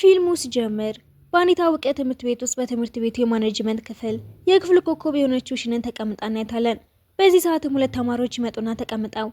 ፊልሙ ሲጀምር በአኒታ ውቀት ትምህርት ቤት ውስጥ በትምህርት ቤቱ የማኔጅመንት ክፍል የክፍል ኮከብ የሆነችው ሺንን ተቀምጣ እናያታለን። በዚህ ሰዓትም ሁለት ተማሪዎች ይመጡና ተቀምጠው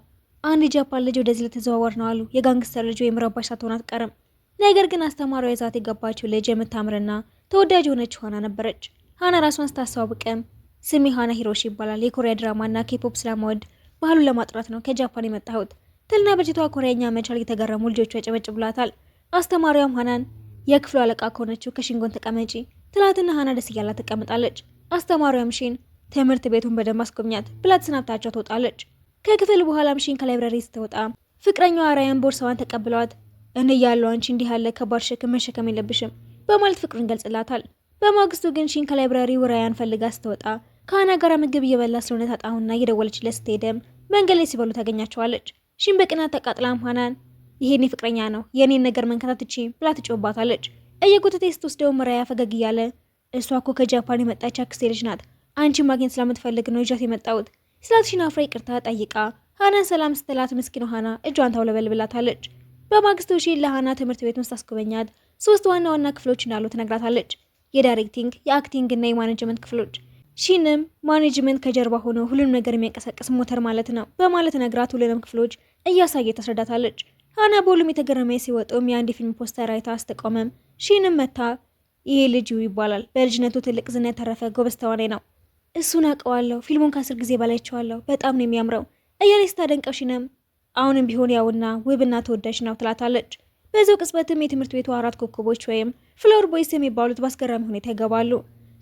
አንድ ጃፓን ልጅ ወደዚህ ልትዘዋወር ነው አሉ። የጋንግስተር ልጅ ወይም ረባሽ ሳትሆን አትቀርም። ነገር ግን አስተማሪዋ ይዛት የገባችው ልጅ የምታምርና ተወዳጅ የሆነችው ሃና ነበረች። ሃና ራሷን ስታስተዋውቅም ስሜ ሃና ሂሮሺ ይባላል። የኮሪያ ድራማና ኬፖፕ ስለምወድ ባህሉን ለማጥራት ነው ከጃፓን የመጣሁት ትልና በጅቷ ኮሪያኛ መቻል የተገረሙ ልጆቹ ያጨበጭቡላታል። አስተማሪዋም ሃናን የክፍሉ አለቃ ከሆነችው ከሺንጎን ተቀመጪ ትላትና ሃና ደስ እያላት ተቀምጣለች። አስተማሪዋም ሺን ትምህርት ቤቱን በደንብ አስጎብኛት ብላ ተሰናብታቸው ትወጣለች። ከክፍል በኋላም ሺን ከላይብረሪ ስትወጣ ፍቅረኛዋ ራያን ቦርሳዋን ተቀብሏት እኔ ያለው አንቺ እንዲህ ያለ ከባድ ሸክም መሸከም የለብሽም በማለት ፍቅሩን ገልጽላታል። በማግስቱ ግን ሺን ከላይብረሪው ራያን ፈልጋ ስትወጣ ከሃና ጋር ምግብ እየበላ ስለሆነ ታጣሁና እየደወለችለት ስትሄድም መንገድ ላይ ሲበሉ ታገኛቸዋለች። ሺን በቅናት ተቃጥላም ሃናን ይሄኔ ፍቅረኛ ነው የኔን ነገር መንከታትቺ ብላ ትጮባታለች። እየጎተተ ስትወስደውም ራያ ፈገግ እያለ እሷ እኮ ከጃፓን የመጣች አክስቴ ልጅ ናት፣ አንቺ ማግኘት ስለምትፈልግ ነው ይዣት የመጣሁት ስላት ሺን አፍራ ይቅርታ ጠይቃ ሃናን ሰላም ስትላት ምስኪኗ ሃና እጇን ታውለበልብላታለች። በማግስቱ ሺን ለሃና ትምህርት ቤቱን ስታስጎበኛት 3 ዋና ዋና ክፍሎች እንዳሉ ትነግራታለች። የዳይሬክቲንግ፣ የአክቲንግ እና የማኔጅመንት ክፍሎች። ሺንም ማኔጅመንት ከጀርባ ሆኖ ሁሉንም ነገር የሚያንቀሳቀስ ሞተር ማለት ነው በማለት ነግራት ሁሉንም ክፍሎች እያሳየ ታስረዳታለች። ሃና በሁሉም የተገረመ ሲወጡም የአንድ ፊልም ፖስተር አይታ አስተቆመም። ሺንም መታ ይሄ ልጅ ይባላል በልጅነቱ ትልቅ ዝና ያተረፈ ጎበዝ ተዋናይ ነው፣ እሱን አውቀዋለሁ፣ ፊልሙን ከ10 ጊዜ በላይ አይቼዋለሁ፣ በጣም ነው የሚያምረው እያለች ስታደንቀው ሺንም አሁንም ቢሆን ያውና ውብና ተወዳጅ ነው ትላታለች። በዛው ቅጽበትም የትምህርት ቤቱ 4 ኮከቦች ወይም ፍሎር ቦይስ የሚባሉት በአስገራሚ ሁኔታ ይገባሉ።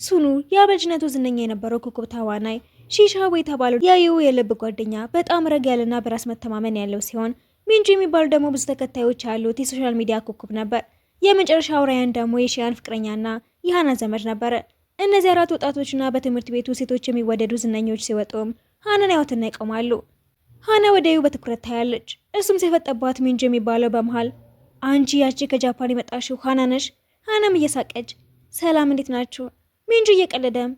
ሱኑ ያ በልጅነቱ ዝነኛ የነበረው ኮከብ ተዋናይ፣ ሺሻቦ የተባለው ያዩ የልብ ጓደኛ በጣም ረጋ ያለና በራስ መተማመን ያለው ሲሆን ሚንጂ የሚባል ደግሞ ብዙ ተከታዮች ያሉት የሶሻል ሚዲያ ኮከብ ነበር። የመጨረሻው ራያን ደግሞ የሺያን ፍቅረኛና የሃና ዘመድ ነበረ። እነዚህ 4 ወጣቶችና በትምህርት ቤቱ ሴቶች የሚወደዱ ዝነኞች ሲወጡም ሃናን ያዩትና ይቆማሉ። ሃና ወደ ዩ በትኩረት ታያለች። እሱም ሲፈጠባት ሚንጂ የሚባለው በመሃል አንቺ ያቺ ከጃፓን የመጣሽው ሃና ነሽ? ሃናም እየሳቀች ሰላም እንዴት ናችሁ? ሚንጂ እየቀለደም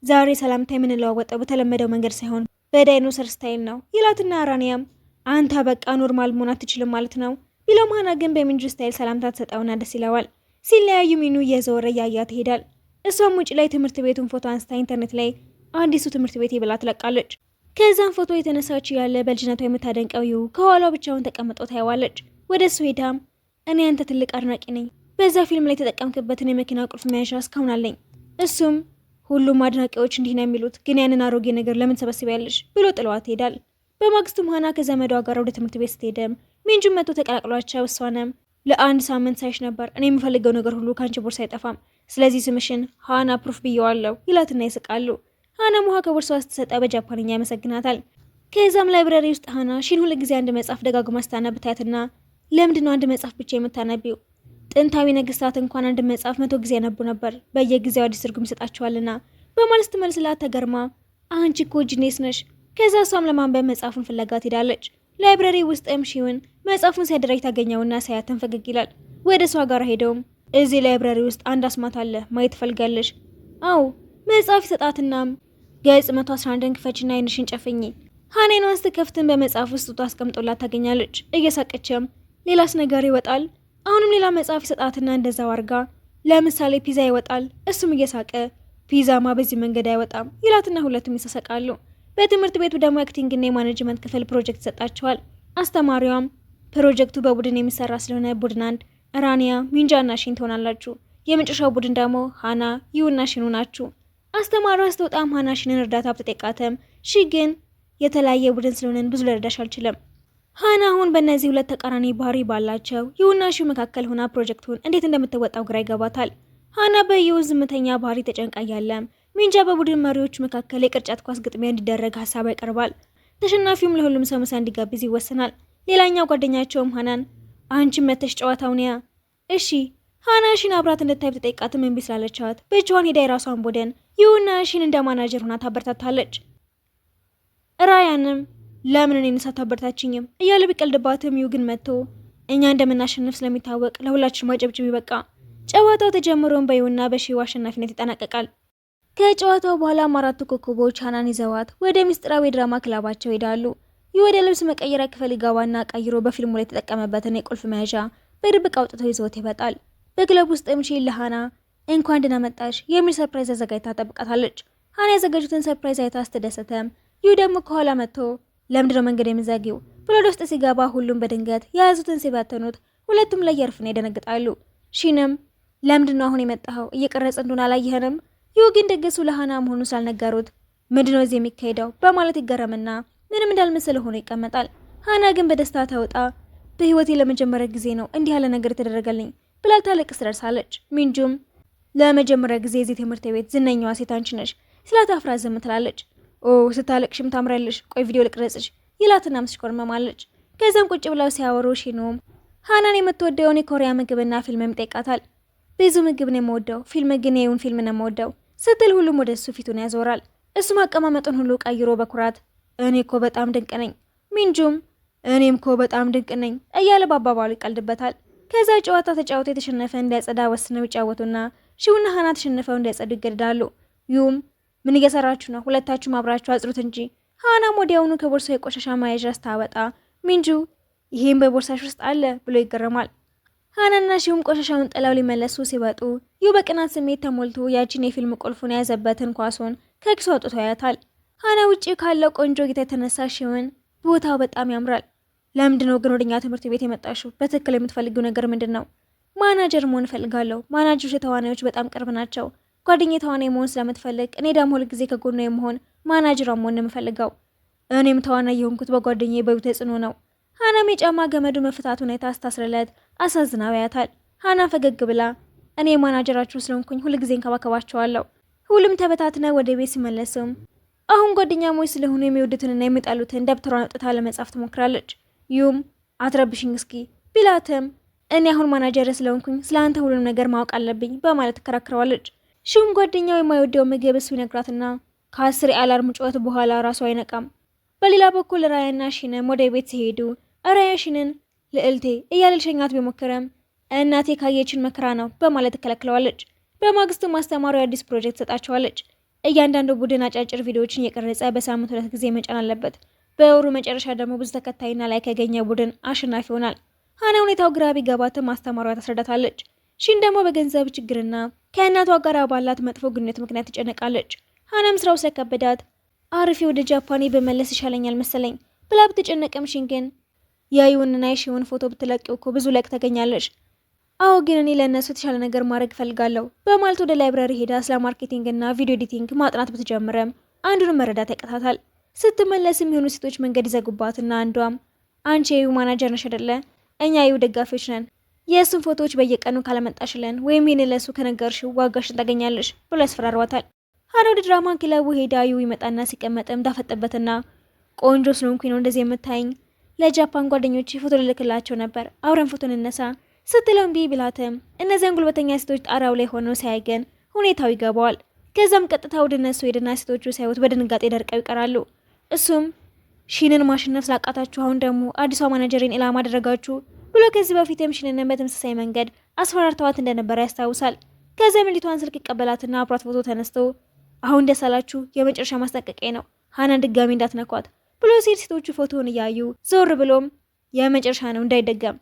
ዛሬ ሰላምታ የምንለዋወጠው በተለመደው መንገድ ሳይሆን በዳይኖሰር ስታይል ነው ይላትና ራኒያም አንተ በቃ ኖርማል መሆን አትችልም ማለት ነው ቢለውም ሃና ግን በሚንጂ ስታይል ሰላምታ ተሰጣውና ደስ ይለዋል። ሲለያዩ ሚኑ እየዞረ ያያት ይሄዳል። እሷም ውጭ ላይ ትምህርት ቤቱን ፎቶ አንስታ ኢንተርኔት ላይ አዲሱ ትምህርት ቤት ብላ ትለቃለች። ከዛም ፎቶ የተነሳች ያለ በልጅነቷ የምታደንቀው ዩ ከኋላው ብቻውን ተቀምጦ ታየዋለች። ወደ እሱ ሄዳም እኔ አንተ ትልቅ አድናቂ ነኝ፣ በዛ ፊልም ላይ የተጠቀምክበትን የመኪና ቁልፍ መያዣ እስካሁን አለኝ። እሱም ሁሉም አድናቂዎች እንዲህ ነው የሚሉት፣ ግን ያንን አሮጌ ነገር ለምን ሰበስቢያለሽ ብሎ ጥለዋት ይሄዳል። በማግስቱም ሃና ከዘመዷ ጋር ወደ ትምህርት ቤት ስትሄድም ሚንጁም መጥቶ ተቀላቅሏቸው እሷንም ለአንድ ሳምንት ሳይሽ ነበር፣ እኔ የምፈልገው ነገር ሁሉ ከአንቺ ቦርሳ አይጠፋም፣ ስለዚህ ስምሽን ሃና ፕሩፍ ብየዋለሁ ይላትና ይስቃሉ። ሃናም ውሃ ከቦርሳዋ ስትሰጠ በጃፓንኛ ያመሰግናታል። ከዛም ላይብረሪ ውስጥ ሃና ሺን ሁል ጊዜ አንድ መጽሐፍ ደጋግማ ስታነብ ታያትና ለምንድነው አንድ መጽሐፍ ብቻ የምታነቢው? ጥንታዊ ነገስታት እንኳን አንድ መጽሐፍ 100 ጊዜ ያነቡ ነበር፣ በየጊዜው አዲስ ትርጉም ይሰጣቸዋልና በማለት ስትመልስላት ተገርማ አንቺ እኮ ጂኔስ ነሽ። ከዛ እሷም ለማንበብ መጽሐፉን ፍለጋ ትሄዳለች። ላይብረሪ ውስጥም ሺውን መጽሐፉን ሲያደራጅ ታገኘውና ሳያትን ፈገግ ይላል። ወደ እሷ ጋር ሄደውም እዚህ ላይብረሪ ውስጥ አንድ አስማት አለ፣ ማየት ፈልጋለሽ? አው መጽሐፍ ይሰጣትናም ገጽ 111ን ክፈችና አይንሽን ጨፍኝ። ሃናን ስትከፍትን በመጽሐፍ ውስጥ አስቀምጦላት ታገኛለች። እየሳቀችም ሌላስ ነገር ይወጣል? አሁንም ሌላ መጽሐፍ ይሰጣትና እንደዛው አርጋ ለምሳሌ ፒዛ ይወጣል። እሱም እየሳቀ ፒዛማ በዚህ መንገድ አይወጣም ይላትና ሁለቱም ይሳሰቃሉ። በትምህርት ቤቱ ደግሞ አክቲንግ እና የማኔጅመንት ክፍል ፕሮጀክት ሰጣቸዋል። አስተማሪዋም ፕሮጀክቱ በቡድን የሚሰራ ስለሆነ ቡድን 1 ራኒያ፣ ሚንጃና ሺን ትሆናላችሁ፣ የመጨረሻው ቡድን ደግሞ ሃና፣ ዩና ሺኑ ናችሁ። አስተማሪዋ ስትወጣም ሃና ሺንን እርዳታ ብትጠይቃትም ሺ ግን የተለያየ ቡድን ስለሆነን ብዙ ልረዳሽ አልችልም። ሃና አሁን በእነዚህ 2 ተቃራኒ ባህሪ ባላቸው ዩና ሺ መካከል ሆና ፕሮጀክቱን እንዴት እንደምትወጣው ግራ ይገባታል። ሃና በዩ ዝምተኛ ባህሪ ተጨንቃ ያለም ሚንጃ በቡድን መሪዎች መካከል የቅርጫት ኳስ ግጥሚያ እንዲደረግ ሀሳብ ያቀርባል። ተሸናፊውም ለሁሉም ሰው ምሳ እንዲጋብዝ ይወሰናል። ሌላኛው ጓደኛቸውም ሃናን አንቺም መተሽ ጨዋታውን ያ እሺ ሃና ሺን አብራት እንድታይ ብትጠይቃትም እምቢ ስላለቻት ብቻዋን ሄዳ የራሷን ቡድን ዩና ሺን እንደ ማናጀር ሆና ታበረታታለች። ራያንም ለምን እኔን ሳታበረታችኝም እያለ ቢቀልድባትም ዩ ግን መጥቶ እኛ እንደምናሸንፍ ስለሚታወቅ ለሁላችን ማጨብጭብ ይበቃ። ጨዋታው ተጀምሮም በዩና በሺው አሸናፊነት ይጠናቀቃል። ከጨዋታው በኋላ 4 ኮከቦች ሃናን ይዘዋት ወደ ሚስጥራዊ ድራማ ክለባቸው ሄዳሉ። የወደ ልብስ መቀየሪያ ክፍል ይገባና ቀይሮ በፊልሙ ላይ የተጠቀመበትን የቁልፍ መያዣ በድብቅ አውጥቶ ይዞት ይመጣል። በክለብ ውስጥም ሺን ለሃና እንኳን ደህና መጣሽ የሚል ሰርፕራይዝ አዘጋጅታ ጠብቃታለች። ሃና ያዘጋጁትን ሰርፕራይዝ አይታ ስትደሰተም ዩ ደግሞ ከኋላ መጥቶ ለምንድነው መንገድ የምዘጊው ብሎ ወደ ውስጥ ሲገባ ሁሉም በድንገት የያዙትን ሲበተኑት ሁለቱም ላይ ያርፍና ይደነግጣሉ። ሺንም ለምንድነው አሁን የመጣኸው እየቀረጸ እንደሆነ አላየኸንም? ዩ ግን ድግሱ ለሃና መሆኑ ስላልነገሩት ምንድነው እዚህ የሚካሄደው በማለት ይገረምና ምንም እንዳልመሰለ ሆኖ ይቀመጣል። ሃና ግን በደስታ ተውጣ በህይወቴ ለመጀመሪያ ጊዜ ነው እንዲህ ያለ ነገር የተደረገልኝ ብላ ታለቅስ ደርሳለች። ሚንጁም ለመጀመሪያ ጊዜ እዚህ ትምህርት ቤት ዝነኛዋ ሴት አንቺ ነሽ ስላታፍራ ዝም ትላለች። ኦ ስታለቅሽም ታምራለሽ፣ ቆይ ቪዲዮ ልቅረጽሽ ይላትና ምሽኮርመማለች። ከዛም ቁጭ ብለው ሲያወሩ ሺኖም ሃናን የምትወደውን የኮሪያ ምግብና ፊልምም ይጠይቃታል። ብዙ ምግብ ነው የምወደው፣ ፊልም ግን የውን ፊልም ነው የምወደው ስትል ሁሉም ወደ እሱ ፊቱን ያዞራል። እሱም አቀማመጡን ሁሉ ቀይሮ በኩራት እኔ እኮ በጣም ድንቅ ነኝ፣ ሚንጁም እኔም እኮ በጣም ድንቅ ነኝ እያለ በአባባሉ ይቀልድበታል። ከዛ ጨዋታ ተጫውቶ የተሸነፈ እንዲያጸዳ ወስነው ይጫወቱና ሺውና ሃና ተሸንፈው እንዲያጸዱ ይገድዳሉ። ዩም ምን እየሰራችሁ ነው? ሁለታችሁም አብራችሁ አጽሩት እንጂ። ሃናም ወዲያውኑ ከቦርሳው የቆሻሻ መያዣ ስታወጣ ሚንጁ ይሄን በቦርሳሽ ውስጥ አለ ብሎ ይገረማል። ሃናና ሺውም ቆሻሻውን ጥለው ሊመለሱ ሲወጡ ዩ በቅናት ስሜት ተሞልቶ ያቺን የፊልም ቁልፉን የያዘበትን ኳሱን ከኪሱ አውጥቶ ያያታል። ሃና ውጪ ካለው ቆንጆ ጌታ የተነሳ ሺውን ቦታው በጣም ያምራል። ለምንድነው ግን ወደኛ ትምህርት ቤት የመጣሽው? በትክክል የምትፈልጊው ነገር ምንድነው? ማናጀር መሆን እፈልጋለሁ። ማናጀሮች ተዋናዮች በጣም ቅርብ ናቸው። ጓደኛዬ ተዋናይ መሆን ስለምትፈልግ እኔ ደግሞ ሁልጊዜ ከጎኗ የመሆን ማናጀሯ መሆን የምፈልገው። እኔም ተዋናይ የሆንኩት በጓደኛዬ በዩ ተጽዕኖ ነው። ሃናም የጫማ ገመዱ መፍታቱን ሁኔታ ስታስረለት አሳዝናው ያያታል። ሃና ፈገግ ብላ እኔ ማናጀራችሁ ስለሆንኩኝ ሁልጊዜ እንከባከባቸዋለሁ። ሁሉም ተበታትነ ወደ ቤት ሲመለሱም አሁን ጓደኛሞች ስለሆኑ የሚወዱትንና የሚጣሉትን ደብተሯን አውጥታ ለመጻፍ ትሞክራለች። ዩም አትረብሽኝ እስኪ ቢላትም እኔ አሁን ማናጀር ስለሆንኩኝ ስለአንተ ሁሉንም ነገር ማወቅ አለብኝ በማለት ትከራክረዋለች። ሹም ጓደኛው የማይወደው ምግብ እሱ ይነግራትና ከ10 የአላርም ጩኸት በኋላ ራሱ አይነቃም። በሌላ በኩል ራያና ሺንም ወደ ቤት ሲሄዱ ራያ ሺንን ልዕልቴ እያለ ልሸኛት ቢሞክርም እናቴ ካየችን መከራ ነው በማለት ትከለክለዋለች። በማግስቱ ማስተማሪያ አዲስ ፕሮጀክት ሰጣቸዋለች። እያንዳንዱ ቡድን አጫጭር ቪዲዮዎችን እየቀረጸ በሳምንት 2 ጊዜ መጫን አለበት። በወሩ መጨረሻ ደግሞ ብዙ ተከታይና ላይ ከገኘ ቡድን አሸናፊ ይሆናል። ሃና ሁኔታው ግራ ቢገባትም ማስተማሪያ ታስረዳታለች። ሺን ደግሞ በገንዘብ ችግርና ከእናቷ ጋር ባላት መጥፎ ግንኙነት ምክንያት ትጨነቃለች። ሃናም ስራው ስለከበዳት አርፌ ወደ ጃፓኔ በመለስ ይሻለኛል መሰለኝ ብላ ብትጨነቅም ሺን ግን ያዩንና የሺውን ፎቶ ብትለቂው እኮ ብዙ ላይክ ታገኛለች። አዎ ግን እኔ ለእነሱ የተሻለ ነገር ማድረግ እፈልጋለሁ በማለት ወደ ላይብራሪ ሄዳ ስለ ማርኬቲንግ እና ቪዲዮ ኤዲቲንግ ማጥናት ብትጀምረም አንዱንም መረዳት ያቅታታል። ስትመለስም የሆኑ ሴቶች መንገድ ይዘጉባትና አንዷም አንቺ የዩ ማናጀር ነሽ አይደለ? እኛ የዩ ደጋፊዎች ነን። የእሱን ፎቶዎች በየቀኑ ካለመጣሽለን ወይም ይህን ለሱ ከነገርሽው ዋጋሽን ታገኛለሽ ብሎ ያስፈራሯታል። ሃና ወደ ድራማ ክለቡ ሄዳ ዩ ይመጣና ሲቀመጥም ዳፈጠበትና ቆንጆ ስለሆንኩኝ ነው እንደዚህ የምታይኝ፣ ለጃፓን ጓደኞች ፎቶ ልልክላቸው ነበር አብረን ፎቶ እንነሳ ስትለው እምቢ ቢላትም እነዚያን ጉልበተኛ ሴቶች ጣራው ላይ ሆነው ሲያይገን ሁኔታው ይገባዋል። ከዛም ቀጥታ ወደ እነሱ ሄድና ሴቶቹ ሳይወት በድንጋጤ ደርቀው ይቀራሉ። እሱም ሺንን ማሸነፍ ስላቃታችሁ አሁን ደግሞ አዲሷ ማናጀሪን ኢላማ አደረጋችሁ ብሎ ከዚህ በፊትም ሺንን በተመሳሳይ መንገድ አስፈራርተዋት እንደነበረ ያስታውሳል። ከዚያም ልጅቷን ስልክ ይቀበላትና አብሯት ፎቶ ተነስቶ አሁን ደስ አላችሁ፣ የመጨረሻ ማስጠንቀቂያ ነው፣ ሃናን ድጋሚ እንዳትነኳት ብሎ ሲል ሴቶቹ ፎቶውን እያዩ ዞር ብሎም የመጨረሻ ነው እንዳይደገም።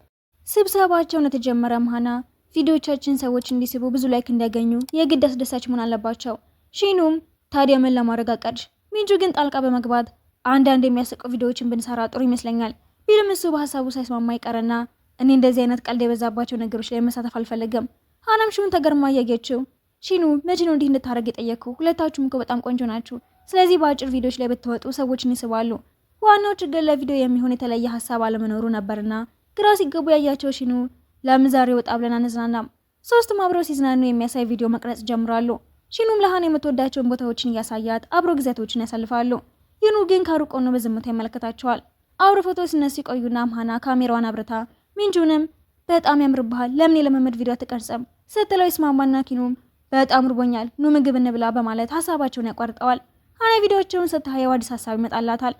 ስብሰባቸውን የተጀመረም ሃና ቪዲዮቻችን ሰዎች እንዲስቡ ብዙ ላይክ እንዲያገኙ የግድ አስደሳች መሆን አለባቸው። ሺኑም ታዲያ ምን ለማድረግ አቀድሽ? ሚንጁ ግን ጣልቃ በመግባት አንዳንድ የሚያስቁ ቪዲዮዎችን ብንሰራ ጥሩ ይመስለኛል ቢልም እሱ በሀሳቡ ሳይስማማ ይቀርና እኔ እንደዚህ አይነት ቀልድ የበዛባቸው ነገሮች ላይ መሳተፍ አልፈልግም። ሃናም ሺኑን ተገርማ እያየችው ሺኑ መቼ ነው እንዲህ እንድታረግ የጠየቅኩ? ሁለታችሁም እኮ በጣም ቆንጆ ናችሁ። ስለዚህ በአጭር ቪዲዮዎች ላይ ብትወጡ ሰዎችን ይስባሉ። ዋናው ችግር ለቪዲዮ የሚሆን የተለየ ሀሳብ አለመኖሩ ነበርና ግራ ሲገቡ ያያቸው ሺኑ ለምን ዛሬ ወጣ ብለን አንዝናናም? ሶስቱም አብረው ሲዝናኑ የሚያሳይ ቪዲዮ መቅረጽ ጀምራሉ። ሺኑም ለሃና የምትወዳቸውን ቦታዎችን እያሳያት አብሮ ጊዜያቶችን ያሳልፋሉ። ይኑ ግን ከሩቅ ሆኖ በዝምታ ይመለከታቸዋል። አብሮ ፎቶ ሲነሱ ይቆዩና ሃና ካሜራዋን አብርታ ሚንጁንም በጣም ያምርብሃል፣ ለምን የለመመድ ቪዲዮ አትቀርጽም ስትለው ይስማማና ኪኑም በጣም ርቦኛል፣ ኑ ምግብ እንብላ በማለት ሀሳባቸውን ያቋርጠዋል። ሃና ቪዲዮዎቸውን ስታየው አዲስ ሀሳብ ይመጣላታል።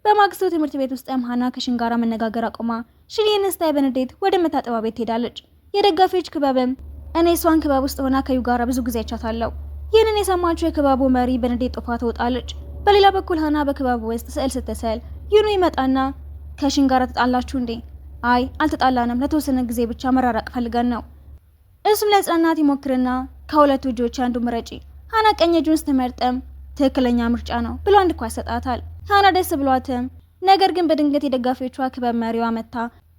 በማግስቱ ትምህርት ቤት ውስጥም ሃና ከሺን ጋራ መነጋገር አቆማ ሺን ስታይ በንዴት ወደ መታጠቢያ ቤት ትሄዳለች። የደጋፊዎች ክበብም እኔ እሷን ክበብ ውስጥ ሆና ከዩ ጋራ ብዙ ጊዜ አይቻታለሁ። ይህንን የሰማችው የክበቡ መሪ በንዴት ጦፋ ትወጣለች። በሌላ በኩል ሃና በክበቡ ውስጥ ስዕል ስትስል ይኑ ይመጣና ከሺን ጋራ ተጣላችሁ እንዴ? አይ አልተጣላንም፣ ለተወሰነ ጊዜ ብቻ መራራቅ ፈልገን ነው። እሱም ለጽናት ይሞክርና ከሁለቱ እጆች አንዱ ምረጪ። ሃና ቀኝ እጁን ስትመርጥም ትክክለኛ ምርጫ ነው ብሎ አንድ ኳስ ሰጣታል። ሃና ደስ ብሏትም፣ ነገር ግን በድንገት የደጋፊዎቿ ክበብ መሪዋ መታ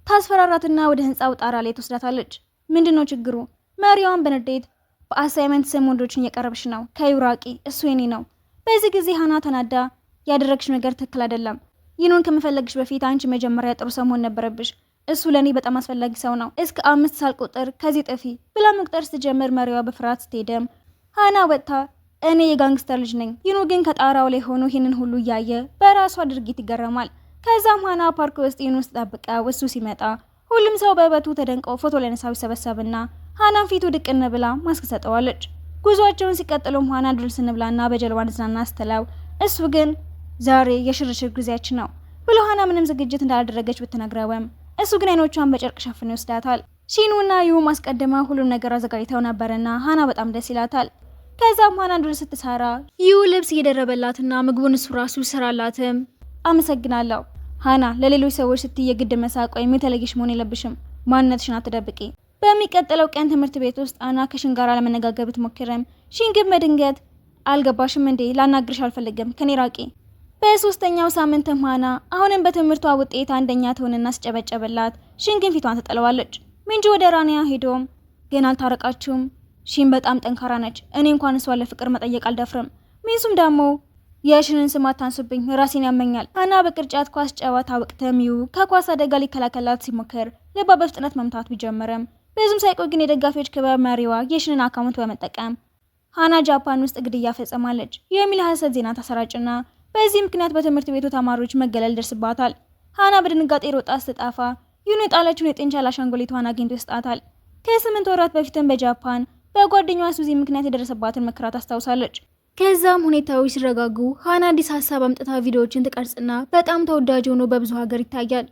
ታስፈራራትና ወደ ህንፃው ጣራ ላይ ትወስዳታለች። ምንድነው ችግሩ? መሪዋን በንዴት በአሳይመንት ስም ወንዶችን እየቀረብሽ ነው፣ ከዩራቂ እሱ የኔ ነው። በዚህ ጊዜ ሃና ተናዳ ያደረግሽ ነገር ትክክል አይደለም። ይህንን ከመፈለግሽ በፊት አንቺ መጀመሪያ ጥሩ ሰው መሆን ነበረብሽ። እሱ ለኔ በጣም አስፈላጊ ሰው ነው። እስከ 5 ሳልቆጥር ከዚህ ጥፊ ብላ መቁጠር ስትጀምር መሪዋ በፍርሃት ስትሄድም ሃና ወጥታ እኔ የጋንግስተር ልጅ ነኝ፣ ይኑ ግን ከጣራው ላይ ሆኖ ይህንን ሁሉ እያየ በራሷ ድርጊት ይገረማል። ከዛም ሃና ፓርክ ውስጥ ይኑ ውስጥ ጠብቃ እሱ ሲመጣ ሁሉም ሰው በበቱ ተደንቀው ፎቶ ለነሳው ይሰበሰብና ሃናን ፊቱ ድቅን ብላ ማስክ ሰጠዋለች። ጉዟቸውን ሲቀጥሉም ሃና ድል ስንብላና በጀልባ እንዝናና ስትለው እሱ ግን ዛሬ የሽርሽር ጊዜያችን ነው ብሎ ሃና ምንም ዝግጅት እንዳላደረገች ብትነግረውም እሱ ግን አይኖቿን በጨርቅ ሸፍኖ ይወስዳታል። ሺኑና ዩ ማስቀደማ ሁሉም ነገር አዘጋጅተው ነበርና ሃና በጣም ደስ ይላታል። ከዛም ሃና ድል ስትሰራ ዩ ልብስ እየደረበላትና ምግቡን እሱ ራሱ ይሰራላትም። አመሰግናለሁ ሃና፣ ለሌሎች ሰዎች ስትይ የግድ መሳቅ ወይም የተለየሽ መሆን የለብሽም። ማንነትሽን አትደብቂ። በሚቀጥለው ቀን ትምህርት ቤት ውስጥ አና ከሽን ጋር ለመነጋገር ብትሞክርም ሽን ግን በድንገት አልገባሽም እንዴ? ላናግርሽ አልፈልግም፣ ከኔ ራቂ። በሶስተኛው ሳምንትም ሃና አሁንም በትምህርቷ ውጤት አንደኛ ትሆንና ስጨበጨበላት ሽን ግን ፊቷን ትጠለዋለች። ሚንጂ ወደ ራኒያ ሄዶም ግን አልታረቃችሁም? ሽን በጣም ጠንካራ ነች። እኔ እንኳን እሷ ለፍቅር መጠየቅ አልደፍርም። ሚንሱም ደግሞ የሽንን ስም አታንሱብኝ፣ ራሴን ያመኛል። ሃና በቅርጫት ኳስ ጨዋታ ወቅትም ዩ ከኳስ አደጋ ሊከላከላት ሲሞክር ልቧ በፍጥነት መምታት ቢጀምርም ብዙም ሳይቆይ ግን የደጋፊዎች ክበብ መሪዋ የሽንን አካውንት በመጠቀም ሃና ጃፓን ውስጥ ግድያ ፈጽማለች የሚል ሐሰት ዜና ተሰራጭና በዚህ ምክንያት በትምህርት ቤቱ ተማሪዎች መገለል ደርስባታል። ሃና በድንጋጤ ሮጣ ስትጣፋ ዩን የጣለችውን የጤንቻል አሻንጉሊቷን አግኝቶ ይስጣታል። ከ8 ወራት በፊትም በጃፓን በጓደኛዋ ሱዚ ምክንያት የደረሰባትን መከራ ታስታውሳለች። ከዛም ሁኔታዎች ሲረጋጉ ሃና አዲስ ሀሳብ አምጥታ ቪዲዮዎችን ትቀርጽና በጣም ተወዳጅ ሆኖ በብዙ ሀገር ይታያል።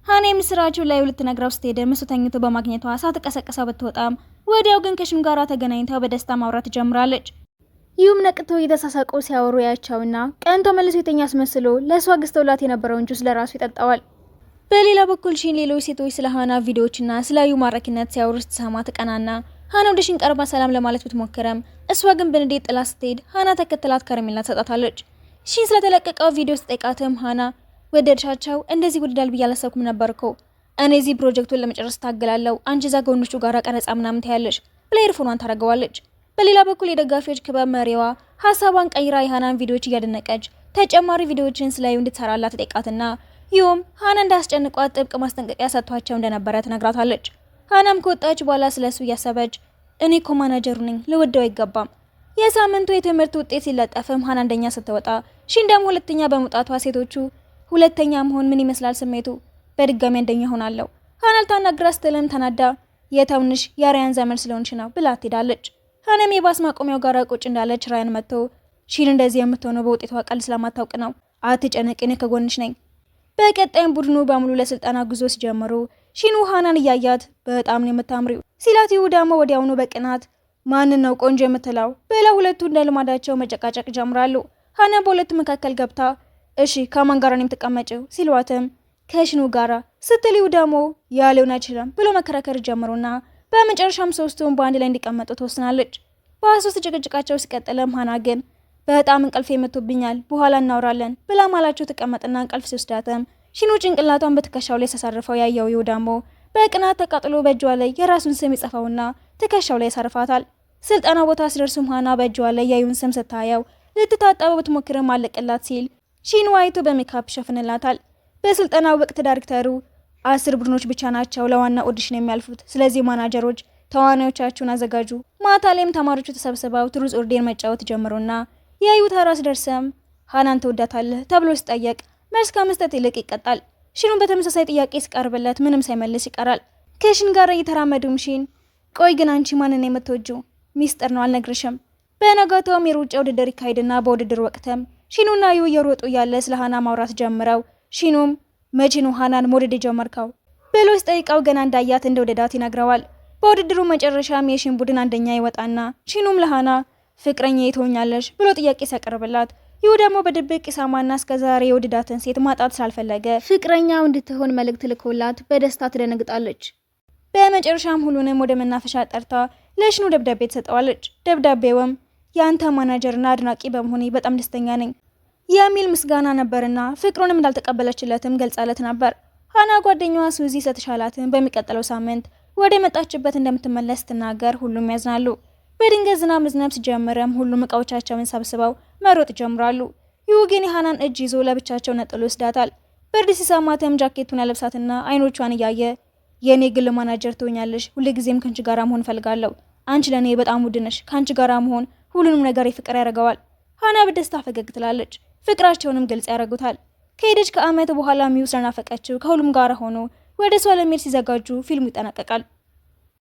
ሃና የምስራቸው ላይ ልትነግራው ስትሄድ እሱ ተኝቶ በማግኘቷ ሳትቀሰቀሳ ብትወጣም ወዲያው ግን ከሽን ጋራ ተገናኝተው በደስታ ማውራት ትጀምራለች። ይሁም ነቅተው እየተሳሳቁ ሲያወሩ ያያቸውና ቀንቶ መልሶ የተኛ አስመስሎ ለእሷ ገዝተውላት የነበረውን ጁስ ለራሱ ይጠጣዋል። በሌላ በኩል ሽን ሌሎች ሴቶች ስለ ሃና ቪዲዮዎችና ስለ ዩ ማራኪነት ሲያወሩ ስትሰማ ትቀናና ሃና ወደ ሽን ቀርባ ሰላም ለማለት ብትሞክረም እሷ ግን በንዴት ጥላ ስትሄድ ሃና ተከትላት ከረሜላ ትሰጣታለች። ሽን ስለተለቀቀው ቪዲዮ ስትጠይቃትም ሃና ወደድሻቸው? እንደዚህ ወደዳል ብዬ አላሰብኩም ነበርኮ። እኔ እዚህ ፕሮጀክቱን ለመጨረስ ታገላለሁ፣ አንቺ እዛ ከወንዶቹ ጋር ቀረጻ ምናምን ታያለሽ ብላ ኤርፎኗን ታደርገዋለች። በሌላ በኩል የደጋፊዎች ክበብ መሪዋ ሀሳቧን ቀይራ የሃናን ቪዲዮዎች እያደነቀች ተጨማሪ ቪዲዮዎችን ስላዩ እንድትሰራላት ጠይቃትና ይሁም ሃና እንዳስጨንቋት ጥብቅ ማስጠንቀቂያ ሰጥቷቸው እንደነበረ ትነግራታለች። ሃናም ከወጣች በኋላ ስለሱ እያሰበች እኔ እኮ ማናጀሩ ነኝ፣ ልወደው አይገባም። የሳምንቱ የትምህርት ውጤት ሲለጠፍም ሃና አንደኛ ስትወጣ ሽን ደግሞ ሁለተኛ በመውጣቷ ሴቶቹ ሁለተኛ መሆን ምን ይመስላል ስሜቱ፣ በድጋሚ አንደኛ ሆናለሁ። ሃና ልታናግራ ስትልም ተናዳ የተውንሽ የራያን ዘመን ስለሆንሽ ነው ብላ ትሄዳለች። ሃናም የባስ ማቆሚያው ጋር ቁጭ እንዳለች ራያን መጥቶ ሽን እንደዚህ የምትሆነው በውጤቷ ቃል ስለማታውቅ ነው፣ አትጨነቂ፣ እኔ ከጎንሽ ነኝ። በቀጣይም ቡድኑ በሙሉ ለስልጠና ጉዞ ሲጀምሩ ሽኑ ሃናን እያያት በጣም ነው የምታምሪው ሲላት ይሁ ደግሞ ወዲያውኑ በቅናት ማንን ነው ቆንጆ የምትለው ብላ ሁለቱ እንደ ልማዳቸው መጨቃጨቅ ጀምራሉ። ሃና በሁለቱ መካከል ገብታ እሺ ከማን ጋር ነው የምትቀመጪው ሲሏትም ከሽኑ ጋራ ስትል ይሁ ደግሞ ያለውን አይችልም ብሎ መከራከር ጀምሩና በመጨረሻም ሶስቱም በአንድ ላይ እንዲቀመጡ ትወስናለች። በሶስት ጭቅጭቃቸው ሲቀጥልም ሃና ግን በጣም እንቅልፍ የመቶብኛል በኋላ እናወራለን ብላ ማላቸው ተቀመጥና እንቅልፍ ሲወስዳትም ሽኑ ጭንቅላቷን በትከሻው ላይ ተሳርፈው ያየው ይሁ ደግሞ በቅናት ተቃጥሎ በእጇ ላይ የራሱን ስም ይጽፈውና ትከሻው ላይ ያሳርፋታል። ስልጠና ቦታ ሲደርሱም ሃና በእጇ ላይ ያዩን ስም ስታየው ልትታጠበው ብትሞክርም አለቅላት ሲል ሽኑ አይቶ በሜካፕ ሸፍንላታል። በስልጠና ወቅት ዳይሬክተሩ 10 ቡድኖች ብቻ ናቸው ለዋና ኦዲሽን የሚያልፉት፣ ስለዚህ ማናጀሮች ተዋናዮቻችሁን አዘጋጁ። ማታ ላይም ተማሪዎቹ ተሰብስበው ትሩዝ ኦርዴን መጫወት ጀምሩና የዩ ተራ ሲደርስም ሃናን ትወዳታለህ ተብሎ ሲጠየቅ መልስ ከመስጠት ይልቅ ይቀጣል። ሽኑን በተመሳሳይ ጥያቄ ሲቀርብለት ምንም ሳይመልስ ይቀራል። ከሽን ጋር እየተራመዱም ሽን ቆይ ግን አንቺ ማንን የምትወጂው? ሚስጥር ነው አልነግርሽም። በነጋታውም የሩጫ ውድድር ይካሄድና በውድድር ወቅትም ሽኑና ዩ እየሮጡ ያለ ስለ ሃና ማውራት ጀምረው ሽኑም መቼ ነው ሃናን መውደድ የጀመርከው ብሎ ሲጠይቀው ገና እንዳያት እንደወደዳት ይነግረዋል። በውድድሩ መጨረሻም የሽን ቡድን አንደኛ ይወጣና ሽኑም ለሃና ፍቅረኛ ትሆኛለሽ ብሎ ጥያቄ ሲያቀርብላት ይሁ ደግሞ በድብቅ ኢሳማና እስከዛሬ የወደዳትን ሴት ማጣት ስላልፈለገ ፍቅረኛው እንድትሆን መልእክት ልኮላት በደስታ ትደነግጣለች። በመጨረሻም ሁሉንም ወደ መናፈሻ ጠርታ ለሽኑ ደብዳቤ ትሰጠዋለች። ደብዳቤውም የአንተ ማናጀርና አድናቂ በመሆኔ በጣም ደስተኛ ነኝ የሚል ምስጋና ነበርና ፍቅሩንም እንዳልተቀበለችለትም ገልጻለት ነበር። ሃና ጓደኛዋ ሱዚ ስለተሻላትን በሚቀጥለው ሳምንት ወደ መጣችበት እንደምትመለስ ስትናገር ሁሉም ያዝናሉ። በድንገት ዝናብ መዝነብ ሲጀምርም ሁሉም እቃዎቻቸውን ሰብስበው መሮጥ ይጀምራሉ። ዩጊን የሃናን እጅ ይዞ ለብቻቸው ነጥሎ ይወስዳታል። ብርድ ሲሰማትም ጃኬቱን ያለብሳትና አይኖቿን እያየ የኔ ግል ማናጀር ትሆኛለሽ፣ ሁልጊዜም ከአንቺ ጋራ መሆን ፈልጋለሁ። አንቺ ለኔ በጣም ውድ ነሽ። ከአንቺ ጋራ መሆን ሁሉንም ነገር የፍቅር ያደርገዋል። ሃና በደስታ ፈገግ ትላለች። ፍቅራቸውንም ግልጽ ያደርጉታል። ከሄደች ከዓመት በኋላ ሚው ስለናፈቀችው ከሁሉም ጋር ሆኖ ወደ እሷ ለመሄድ ሲዘጋጁ ፊልሙ ይጠናቀቃል።